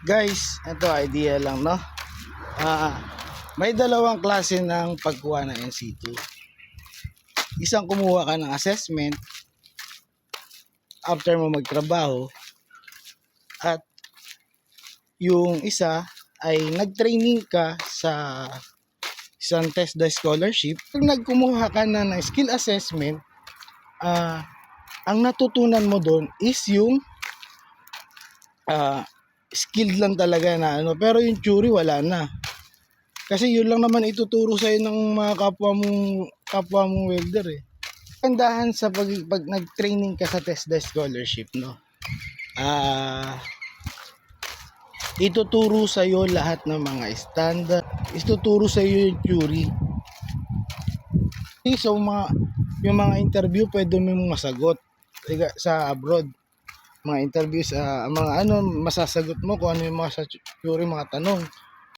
Guys, ito idea lang, no? May dalawang klase ng pagkuha ng NC2. Isang kumuha ka ng assessment after mo magtrabaho, at yung isa ay nag-training ka sa isang TESDA scholarship. Pag nagkumuha ka na ng skill assessment, ang natutunan mo doon is yung skilled lang talaga na ano, pero yung theory wala na. Kasi yun lang naman ituturo sa'yo ng mga kapwa mong welder eh. Kandahan sa pag nag-training ka sa TESDA scholarship, no? Ituturo sa'yo lahat ng mga standard, ituturo sa'yo yung theory. So yung mga interview pwede mo masagot sa abroad. Mga interviews, mga ano, masasagot mo kung ano yung mga sa theory, mga tanong.